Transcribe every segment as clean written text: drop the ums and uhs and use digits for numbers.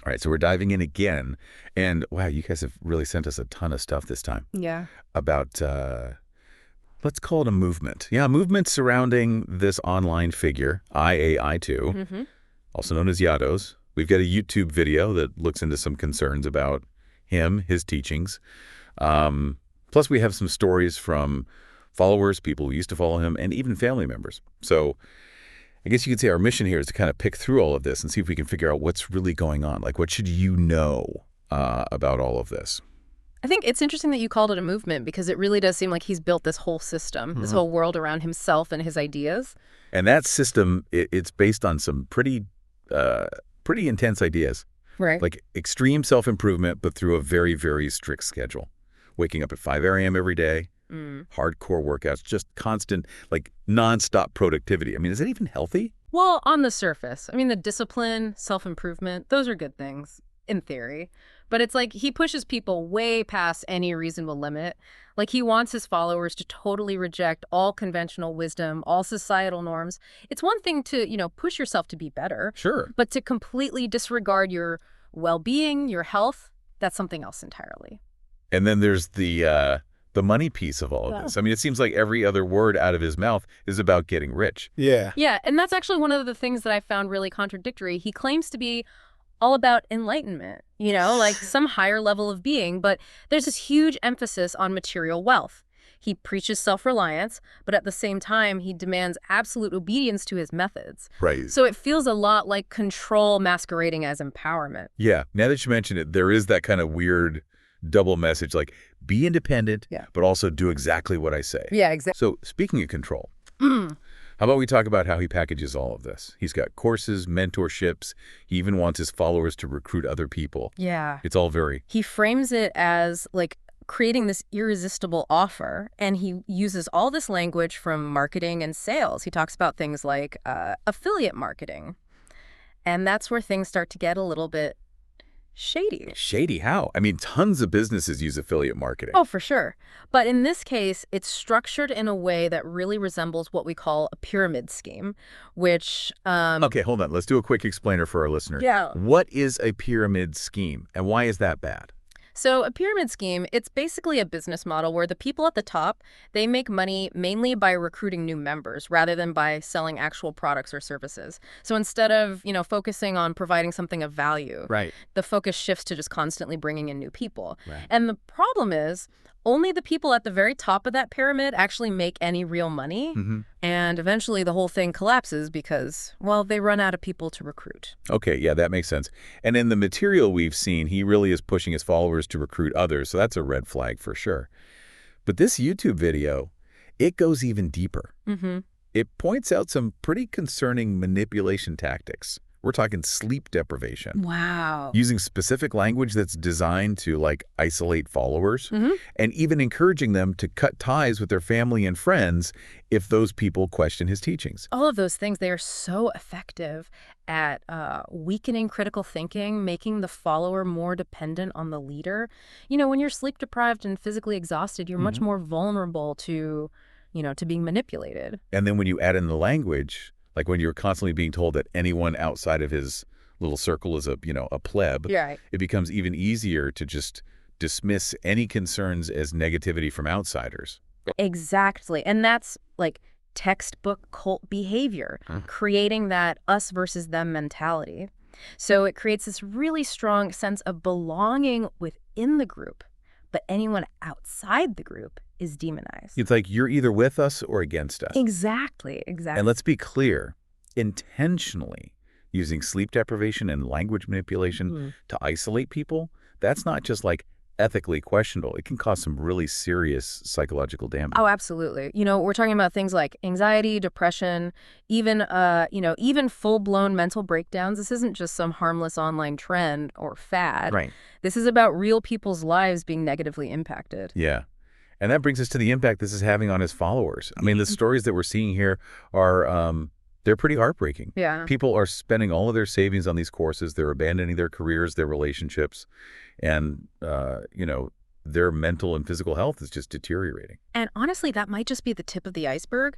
All right, so we're diving in again. And wow, you guys have really sent us a ton of stuff this time. Yeah. About, let's call it a movement. Yeah, a movement surrounding this online figure, IAI2, also known as Yados. We've got a YouTube video that looks into some concerns about him, his teachings. Plus, we have some stories from followers, people who used to follow him, and even family members. So I guess you could say our mission here is to kind of pick through all of this and see if we can figure out what's really going on. Like, what should you know about all of this? I think it's interesting that you called it a movement because it really does seem like he's built this whole system, this whole world around himself and his ideas. And that system, it's based on some pretty intense ideas. Right. Like extreme self-improvement, but through a very, very strict schedule. Waking up at 5 a.m. every day, hardcore workouts, just constant, like nonstop productivity. I mean, is it even healthy? Well, on the surface. I mean, the discipline, self-improvement, those are good things in theory. But it's like he pushes people way past any reasonable limit. Like he wants his followers to totally reject all conventional wisdom, all societal norms. It's one thing to, push yourself to be better. Sure. But to completely disregard your well-being, your health, that's something else entirely. And then there's the money piece of all of this. I mean, it seems like every other word out of his mouth is about getting rich. Yeah. Yeah, and that's actually one of the things that I found really contradictory. He claims to be all about enlightenment, like some higher level of being, but there's this huge emphasis on material wealth. He preaches self-reliance, but at the same time, he demands absolute obedience to his methods. Right. So it feels a lot like control masquerading as empowerment. Yeah. Now that you mention it, there is that kind of weird double message, like be independent, but also do exactly what I say. Yeah, exactly. So speaking of control, how about we talk about how he packages all of this? He's got courses, mentorships. He even wants his followers to recruit other people. Yeah. It's all very... He frames it as like creating this irresistible offer, and he uses all this language from marketing and sales. He talks about things like affiliate marketing, and that's where things start to get a little bit shady. Shady how? I mean, tons of businesses use affiliate marketing. Oh, for sure. But in this case, it's structured in a way that really resembles what we call a pyramid scheme, which... Okay, hold on. Let's do a quick explainer for our listeners. Yeah. What is a pyramid scheme, and why is that bad? So a pyramid scheme, it's basically a business model where the people at the top, they make money mainly by recruiting new members rather than by selling actual products or services. So instead of, focusing on providing something of value, the focus shifts to just constantly bringing in new people. Right. And the problem is only the people at the very top of that pyramid actually make any real money. And eventually the whole thing collapses because, well, they run out of people to recruit. Okay, yeah, that makes sense. And in the material we've seen, he really is pushing his followers to recruit others, so that's a red flag for sure. But this YouTube video, it goes even deeper. It points out some pretty concerning manipulation tactics. We're talking sleep deprivation. Wow. Using specific language that's designed to, like, isolate followers, and even encouraging them to cut ties with their family and friends if those people question his teachings. All of those things, they are so effective at weakening critical thinking, making the follower more dependent on the leader. When you're sleep deprived and physically exhausted, you're much more vulnerable to, to being manipulated. And then when you add in the language... Like when you're constantly being told that anyone outside of his little circle is a pleb, it becomes even easier to just dismiss any concerns as negativity from outsiders. Exactly. And that's like textbook cult behavior, creating that us versus them mentality. So it creates this really strong sense of belonging within the group, but anyone outside the group is demonized. It's like you're either with us or against us. Exactly. And let's be clear, intentionally using sleep deprivation and language manipulation to isolate people, that's not just like ethically questionable. It can cause some really serious psychological damage. Oh, absolutely. We're talking about things like anxiety, depression, even full-blown mental breakdowns. This isn't just some harmless online trend or fad. Right. This is about real people's lives being negatively impacted. Yeah. And that brings us to the impact this is having on his followers. I mean, the stories that we're seeing here are, they're pretty heartbreaking. Yeah. People are spending all of their savings on these courses. They're abandoning their careers, their relationships. And, their mental and physical health is just deteriorating. And honestly, that might just be the tip of the iceberg.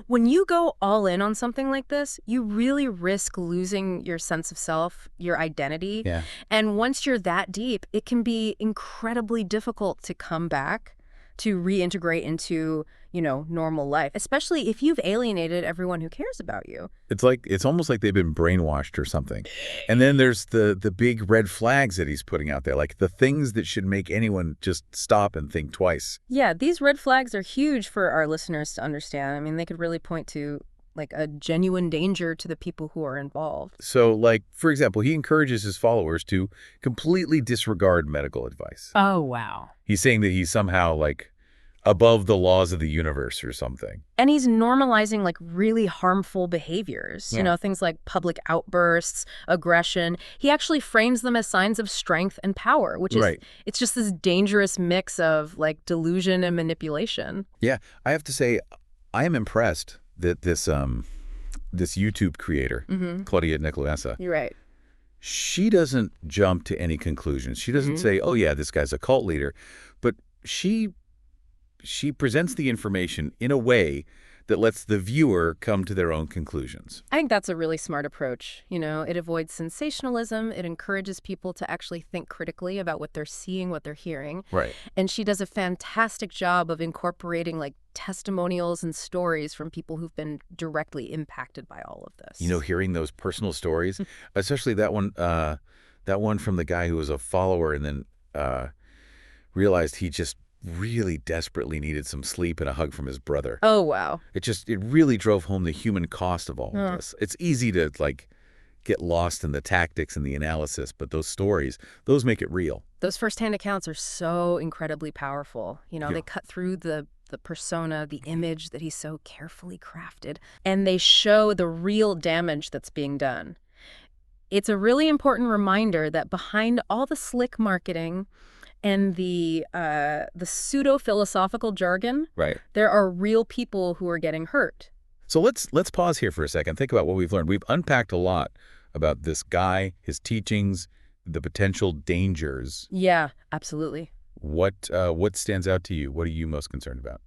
When you go all in on something like this, you really risk losing your sense of self, your identity. Yeah. And once you're that deep, it can be incredibly difficult to come back, to reintegrate into, normal life, especially if you've alienated everyone who cares about you. It's almost like they've been brainwashed or something. And then there's the big red flags that he's putting out there, like the things that should make anyone just stop and think twice. Yeah, these red flags are huge for our listeners to understand. I mean, they could really point to like a genuine danger to the people who are involved. So, like, for example, he encourages his followers to completely disregard medical advice. Oh, wow. He's saying that he's somehow, like, above the laws of the universe or something. And he's normalizing like really harmful behaviors, things like public outbursts, aggression. He actually frames them as signs of strength and power, which is, it's just this dangerous mix of like delusion and manipulation. Yeah, I have to say, I am impressed that this YouTube creator, Claudia Nicolasa, You're right. She doesn't jump to any conclusions. She doesn't say, oh yeah, this guy's a cult leader, but she presents the information in a way that lets the viewer come to their own conclusions. I think that's a really smart approach. It avoids sensationalism. It encourages people to actually think critically about what they're seeing, what they're hearing. Right. And she does a fantastic job of incorporating like testimonials and stories from people who've been directly impacted by all of this. Hearing those personal stories, especially that one from the guy who was a follower and then realized he just really desperately needed some sleep and a hug from his brother. Oh, wow. It really drove home the human cost of all of this. It's easy to like get lost in the tactics and the analysis, but those stories, those make it real. Those firsthand accounts are so incredibly powerful. They cut through the persona, the image that he's so carefully crafted, and they show the real damage that's being done. It's a really important reminder that behind all the slick marketing and the pseudo-philosophical jargon, there are real people who are getting hurt. So let's pause here for a second. Think about what we've learned. We've unpacked a lot about this guy, his teachings, the potential dangers. Yeah, absolutely. What stands out to you? What are you most concerned about?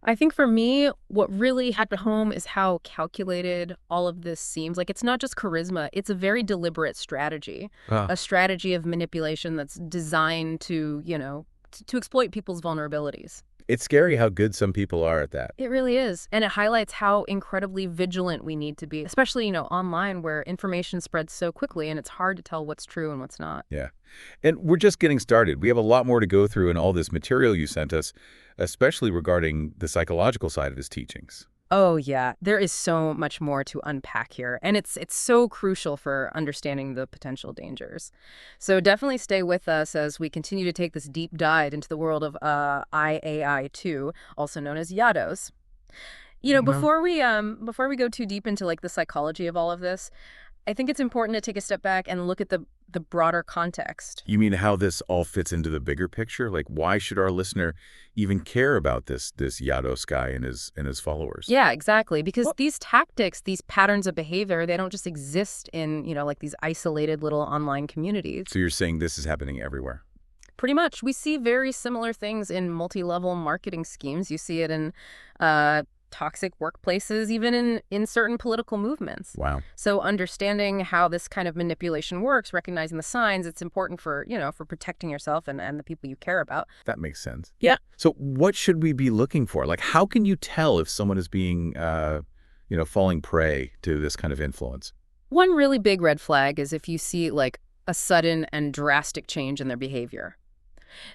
I think for me, what really hit home is how calculated all of this seems. Like, it's not just charisma. It's a very deliberate strategy, a strategy of manipulation that's designed to, to exploit people's vulnerabilities. It's scary how good some people are at that. It really is. And it highlights how incredibly vigilant we need to be, especially, online where information spreads so quickly and it's hard to tell what's true and what's not. Yeah. And we're just getting started. We have a lot more to go through in all this material you sent us, especially regarding the psychological side of his teachings. Oh, yeah. There is so much more to unpack here, and it's so crucial for understanding the potential dangers. So definitely stay with us as we continue to take this deep dive into the world of IAI2, also known as Yados. Before we go too deep into like the psychology of all of this, I think it's important to take a step back and look at the broader context. You mean how this all fits into the bigger picture? Like, why should our listener even care about this Llados guy and his followers? Yeah, exactly. Because these tactics, these patterns of behavior, they don't just exist in, like these isolated little online communities. So you're saying this is happening everywhere? Pretty much. We see very similar things in multi-level marketing schemes. You see it in toxic workplaces, even in certain political movements. Wow. So understanding how this kind of manipulation works, recognizing the signs, it's important for, for protecting yourself and the people you care about. That makes sense. Yeah. So what should we be looking for? Like, how can you tell if someone is being, falling prey to this kind of influence? One really big red flag is if you see like a sudden and drastic change in their behavior.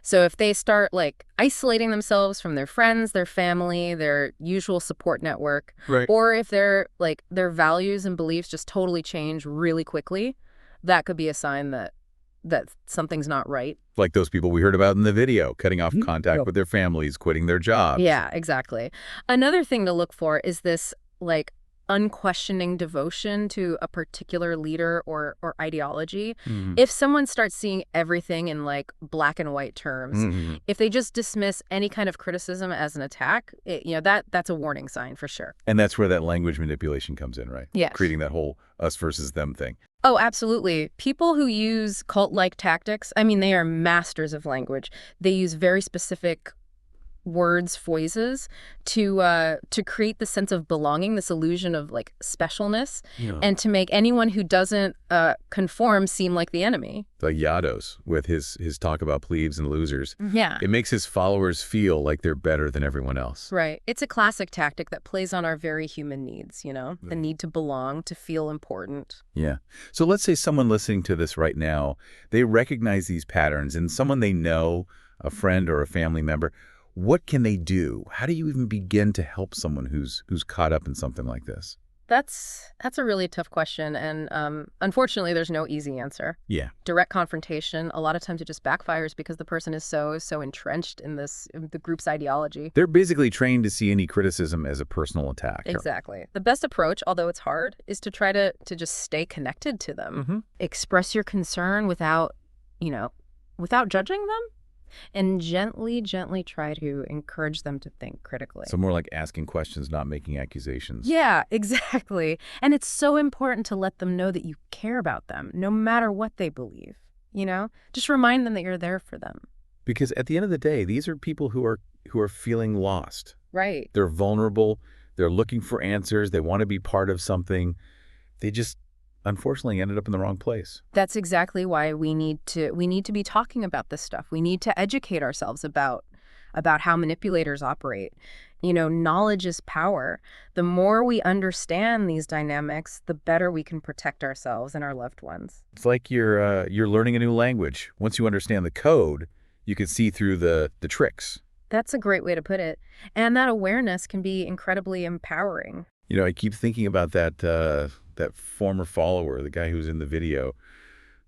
So if they start like isolating themselves from their friends, their family, their usual support network, or if their values and beliefs just totally change really quickly, that could be a sign that something's not right. Like those people we heard about in the video, cutting off contact with their families, quitting their jobs. Yeah, exactly. Another thing to look for is this like unquestioning devotion to a particular leader or ideology. If someone starts seeing everything in like black and white terms, if they just dismiss any kind of criticism as an attack, that's a warning sign for sure. And that's where that language manipulation comes in, right? Yes. Creating that whole us versus them thing. Oh, absolutely. People who use cult-like tactics, I mean, they are masters of language. They use very specific words, phrases to create the sense of belonging, this illusion of like specialness, and to make anyone who doesn't conform seem like the enemy. Like Yados with his talk about plebes and losers. Yeah. It makes his followers feel like they're better than everyone else. Right. It's a classic tactic that plays on our very human needs, the need to belong, to feel important. Yeah. So let's say someone listening to this right now, they recognize these patterns and someone they know, a friend or a family member. What can they do? How do you even begin to help someone who's caught up in something like this? That's a really tough question, and unfortunately, there's no easy answer. Yeah. Direct confrontation, a lot of times it just backfires because the person is so entrenched in the group's ideology. They're basically trained to see any criticism as a personal attack. Exactly. The best approach, although it's hard, is to try to just stay connected to them. Express your concern without judging them. And gently try to encourage them to think critically. So more like asking questions, not making accusations. Yeah, exactly. And it's so important to let them know that you care about them, no matter what they believe. Just remind them that you're there for them. Because at the end of the day, these are people who are feeling lost. Right. They're vulnerable. They're looking for answers. They want to be part of something. They just unfortunately ended up in the wrong place. That's exactly why we need to be talking about this stuff. We need to educate ourselves about how manipulators operate. Knowledge is power. The more we understand these dynamics, the better we can protect ourselves and our loved ones. It's like you're learning a new language. Once you understand the code, you can see through the tricks. That's a great way to put it. And that awareness can be incredibly empowering. I keep thinking about that former follower, the guy who was in the video,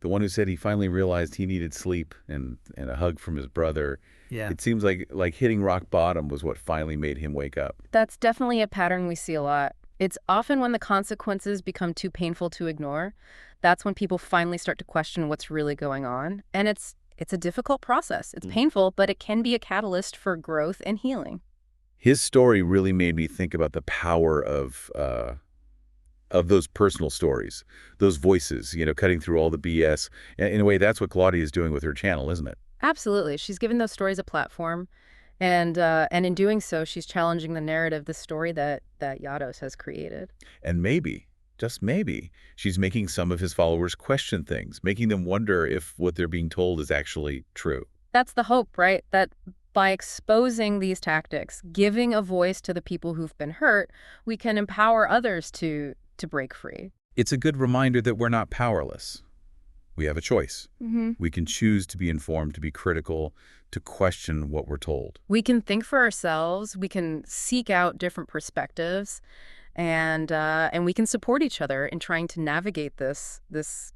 the one who said he finally realized he needed sleep and a hug from his brother. Yeah. It seems like hitting rock bottom was what finally made him wake up. That's definitely a pattern we see a lot. It's often when the consequences become too painful to ignore. That's when people finally start to question what's really going on. And it's a difficult process. It's painful, but it can be a catalyst for growth and healing. His story really made me think about the power of those personal stories, those voices, cutting through all the BS. In a way, that's what Claudia is doing with her channel, isn't it? Absolutely. She's given those stories a platform. And in doing so, she's challenging the narrative, the story that Yados has created. And maybe, just maybe, she's making some of his followers question things, making them wonder if what they're being told is actually true. That's the hope, right? That by exposing these tactics, giving a voice to the people who've been hurt, we can empower others to break free. It's a good reminder that we're not powerless. We have a choice. We can choose to be informed, to be critical, to question what we're told. We can think for ourselves. We can seek out different perspectives, and we can support each other in trying to navigate this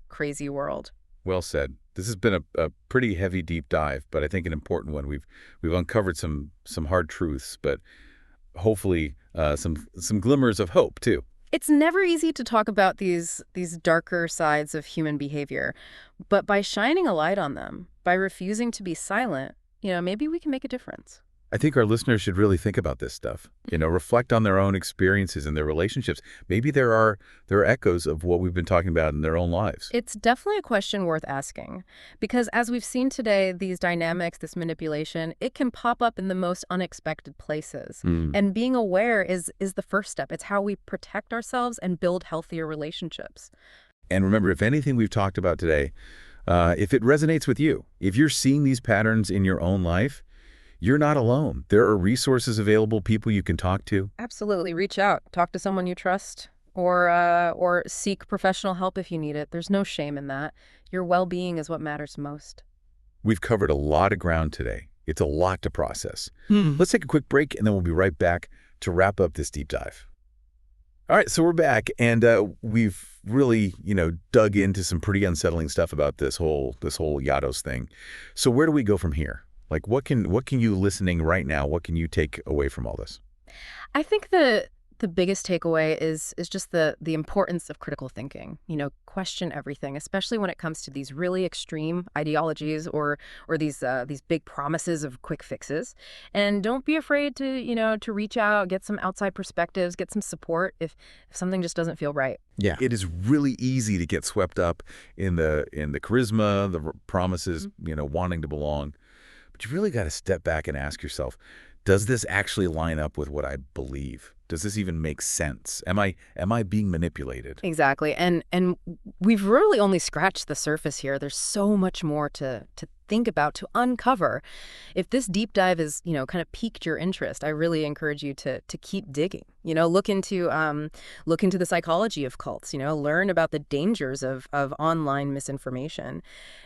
crazy world. Well said. This has been a pretty heavy deep dive, but I think an important one. We've uncovered some hard truths, but hopefully some glimmers of hope too. It's never easy to talk about these darker sides of human behavior, but by shining a light on them, by refusing to be silent, maybe we can make a difference. I think our listeners should really think about this stuff, reflect on their own experiences and their relationships. Maybe there are echoes of what we've been talking about in their own lives. It's definitely a question worth asking, because as we've seen today, these dynamics, this manipulation, it can pop up in the most unexpected places. And being aware is the first step. It's how we protect ourselves and build healthier relationships. And remember, if anything we've talked about today, if it resonates with you, if you're seeing these patterns in your own life, you're not alone. There are resources available, people you can talk to. Absolutely. Reach out. Talk to someone you trust, or seek professional help if you need it. There's no shame in that. Your well-being is what matters most. We've covered a lot of ground today. It's a lot to process. Let's take a quick break, and then we'll be right back to wrap up this deep dive. All right, so we're back, and we've really, dug into some pretty unsettling stuff about this whole Yados thing. So where do we go from here? Like, what can you listening right now, what can you take away from all this? I think the the biggest takeaway is just the importance of critical thinking. Question everything, especially when it comes to these really extreme ideologies or these big promises of quick fixes. And don't be afraid to reach out, get some outside perspectives, get some support if something just doesn't feel right. Yeah. It is really easy to get swept up in the charisma, the promises, wanting to belong. But you really got to step back and ask yourself, does this actually line up with what I believe? Does this even make sense? Am I being manipulated? Exactly. And we've really only scratched the surface here. There's so much more to think about, to uncover. If this deep dive is, kind of piqued your interest, I really encourage you to keep digging. Look into the psychology of cults, learn about the dangers of online misinformation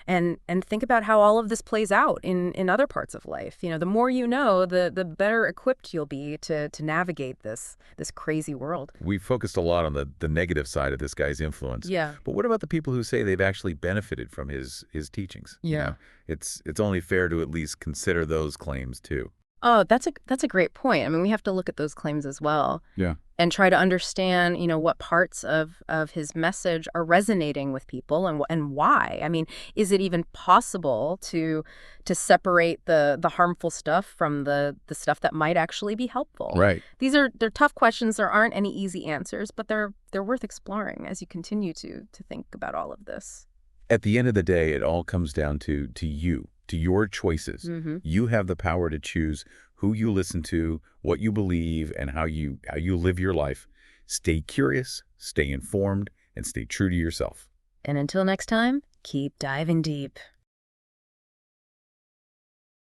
and think about how all of this plays out in other parts of life. The more you know, the better equipped you'll be to navigate this crazy world. We focused a lot on the negative side of this guy's influence. Yeah. But what about the people who say they've actually benefited from his teachings? Yeah. It's only fair to at least consider those claims too. Oh, that's a great point. I mean, we have to look at those claims as well. Yeah. And try to understand, what parts of his message are resonating with people and why. I mean, is it even possible to separate the harmful stuff from the stuff that might actually be helpful? Right. They're tough questions. There aren't any easy answers, but they're worth exploring as you continue to think about all of this. At the end of the day, it all comes down to you, to your choices. Mm-hmm. You have the power to choose who you listen to, what you believe, and how you live your life. Stay curious, stay informed, and stay true to yourself. And until next time, keep diving deep.